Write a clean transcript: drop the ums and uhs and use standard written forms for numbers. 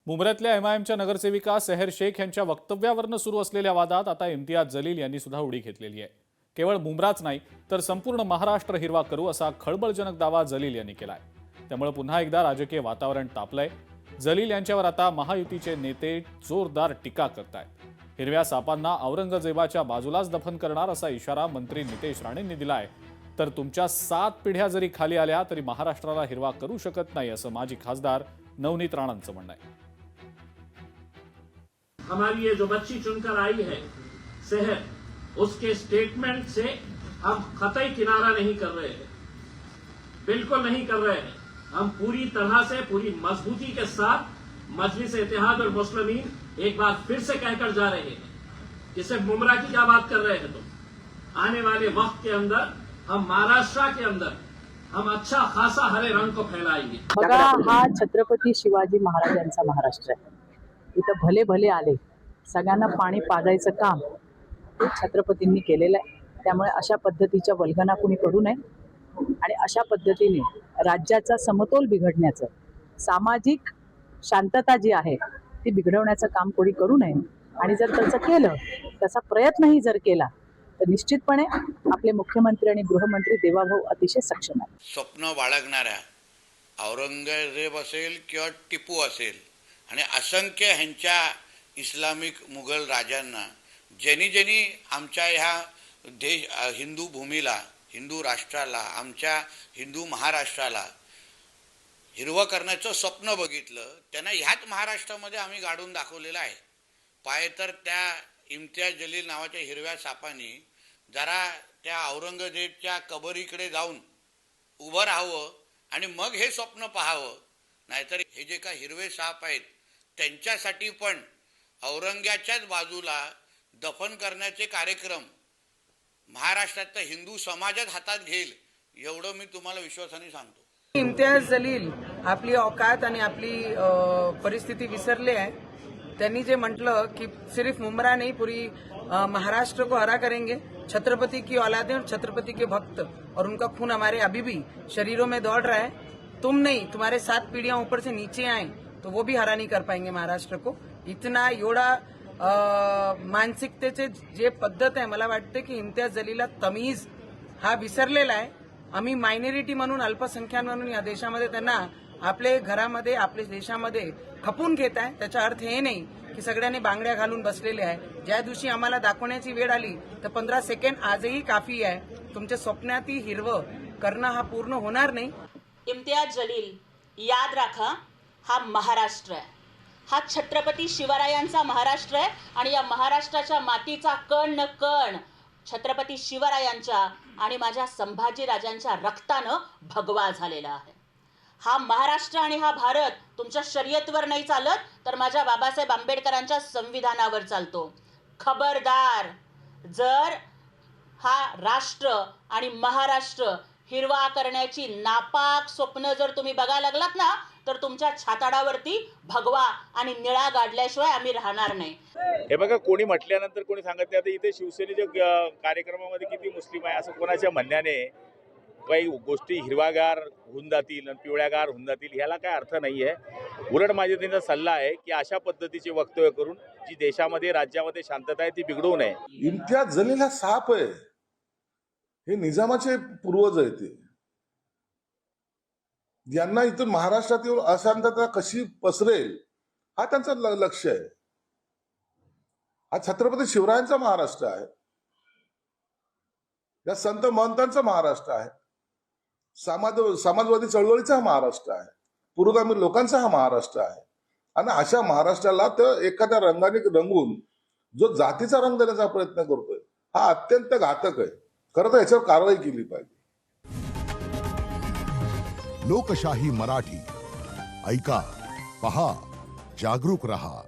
मुंबईतल्या एमआयएमच्या नगरसेविका सेहर शेख यांच्या वक्तव्यावरून सुरू असलेल्या वादात आता इम्तियाज जलील यांनी सुद्धा उडी घेतलेली आहे। केवळ मुंब्राच नाही तर संपूर्ण महाराष्ट्र हिरवा करू असा खळबळजनक दावा जलील यांनी केलाय। त्यामुळे पुन्हा एकदा राजकीय वातावरण तापलंय। जलील यांच्यावर आता महायुतीचे नेते जोरदार टीका करतायत। हिरव्या सापांना औरंगजेबाच्या बाजूलाच दफन करणार असा इशारा मंत्री नितेश राणेंनी दिलाय। तर तुमच्या 7 पिढ्या जरी खाली आल्या तरी महाराष्ट्राला हिरवा करू शकत नाही असं माजी खासदार नवनीत राणांचं म्हणणं आहे। हमारी ये जो बच्ची चुनकर आई है सेहर, उसके स्टेटमेंट से हम कतई किनारा नहीं कर रहे हैं, बिल्कुल नहीं कर रहे हैं। हम पूरी तरह से पूरी मजबूती के साथ मजलिस इत्तेहाद और मुस्लिमीन एक बार फिर से कहकर जा रहे हैं कि सिर्फ मुमरा की क्या बात कर रहे हैं तुम। आने वाले वक्त के अंदर हम महाराष्ट्र के अंदर हम अच्छा खासा हरे रंग को फैलाएंगे। बघा, हा छत्रपती शिवाजी महाराजांचा महाराष्ट्र आहे। इथं भले भले आले, सगळ्यांना पाणी पाजायचं काम हे छत्रपतींनी केलेलं आहे। त्यामुळे अशा पद्धतीच्या वल्गना कुणी करू नये आणि अशा पद्धतीने राज्याचा समतोल बिघडण्याचं, सामाजिक शांतता जी आहे ती बिघडवण्याचं काम कोणी करू नये। आणि जर तसं केलं, तसा प्रयत्नही जर केला तर निश्चितपणे आपले मुख्यमंत्री आणि गृहमंत्री देवाभाऊ अतिशय सक्षम आहेत। स्वप्न बाळगणाऱ्या औरंगजेब असेल किंवा टिपू असेल आणि असंख्य ह्यांच्या इस्लामिक मुघल राजांना ज्यांनी आमच्या ह्या हिंदू भूमीला, हिंदू राष्ट्राला, आमच्या हिंदू महाराष्ट्राला हिरवं करण्याचं स्वप्न बघितलं, त्यांना ह्याच महाराष्ट्रामध्ये आम्ही गाडून दाखवलेलं आहे। पाय तर त्या इम्तियाज जलील नावाच्या हिरव्या सापानी जरा त्या औरंगजेबच्या कबरीकडे जाऊन उभं राहावं आणि मग हे स्वप्न पाहावं। नाहीतर हे जे काही हिरवे साप आहेत त्यांच्यासाठी पण औरंग्याच्याच बाजूला दफन करण्याचे कार्यक्रम महाराष्ट्रातल्या हिंदू समाजात हातात घेईल एवढं मी तुम्हाला विश्वासाने सांगतो। इम्तियाज जलील आपली औकात आणि आपली परिस्थिती विसरले आहे। त्यांनी जे म्हटलं की सिर्फ मुमरा नहीं, पूरी महाराष्ट्र को हरा करेंगे, छत्रपति की औलादें और छत्रपति के भक्त और उनका खून हमारे अभी भी शरीरों में दौड़ रहा है। तुम नहीं, तुम्हारे 7 पीढ़ियां ऊपर से नीचे आए तो वो भी हरा नहीं कर पाएंगे महाराष्ट्र को। इतना एवढा मानसिकतेचे जे पद्धत आहे, मला वाटते की इम्तियाज जलीलला तमीज हा विसरलेला आहे। आम्ही मायनॉरिटी म्हणून, अल्पसंख्याक म्हणून या देशामध्ये त्यांना आपले घरामध्ये, आपल्या देशामध्ये खपून घेत आहे। त्याचा अर्थ हे नाही की सगळ्यांनी बांगड्या घालून बसलेले आहे। ज्या दिवशी आम्हाला दाखवण्याची वेळ आली तर 15 सेकंड आजही काफी आहे। तुमच्या स्वप्नातही हिरवं करणं हा पूर्ण होणार नाही। इम्तियाज जलील, याद राखा, हा महाराष्ट्र आहे, हा छत्रपती शिवरायांचा महाराष्ट्र आहे आणि या महाराष्ट्राच्या मातीचा कण न कण छत्रपती शिवरायांच्या आणि माझ्या संभाजी राजांच्या रक्तानं भगवा झालेला आहे। हा महाराष्ट्र आणि हा भारत तुमच्या शर्यतीवर नाही चालत, तर माझ्या बाबासाहेब आंबेडकरांच्या संविधानावर चालतो। खबरदार, जर हा राष्ट्र आणि महाराष्ट्र हिरवा करण्याची नापाक स्वप्न जर तुम्ही बघायला लागलात ना, तर तुमच्या छाताडावरती भगवा आणि निळा गाडल्याशिवाय आम्ही राहणार नाही। हे बघा, कोणी म्हटल्यानंतर कोणी सांगत नाही। आता इथे शिवसेनेच्या कार्यक्रमामध्ये किती मुस्लिम आहे असं कोणाच्या म्हणण्याने काही गोष्टी हिरवागार होऊन जातील आणि पिवळ्यागार होऊन जातील ह्याला काय अर्थ नाही आहे। उलट माझा त्यांचा सल्ला आहे की अशा पद्धतीचे वक्तव्य करून जी देशामध्ये, राज्यामध्ये शांतता आहे ती बिघडवू नये। इम्तियाज जलील हा साप आहे, हे निजामाचे पूर्वज आहेत। ते यांना इथं महाराष्ट्रात येऊन अशांतता कशी पसरेल हा त्यांचा लक्ष्य आहे। हा छत्रपती शिवरायांचा महाराष्ट्र आहे, या संत महंतांचा महाराष्ट्र आहे, समाजवादी चळवळीचा हा महाराष्ट्र आहे, पुरोगामी लोकांचा हा महाराष्ट्र आहे। आणि अशा महाराष्ट्राला तर एखाद्या रंगाने रंगून जो जातीचा रंग देण्याचा प्रयत्न करतोय हा अत्यंत घातक आहे। खरं तर याच्यावर कारवाई केली पाहिजे। लोकशाही मराठी, ऐका, पहा, जागरूक रहा।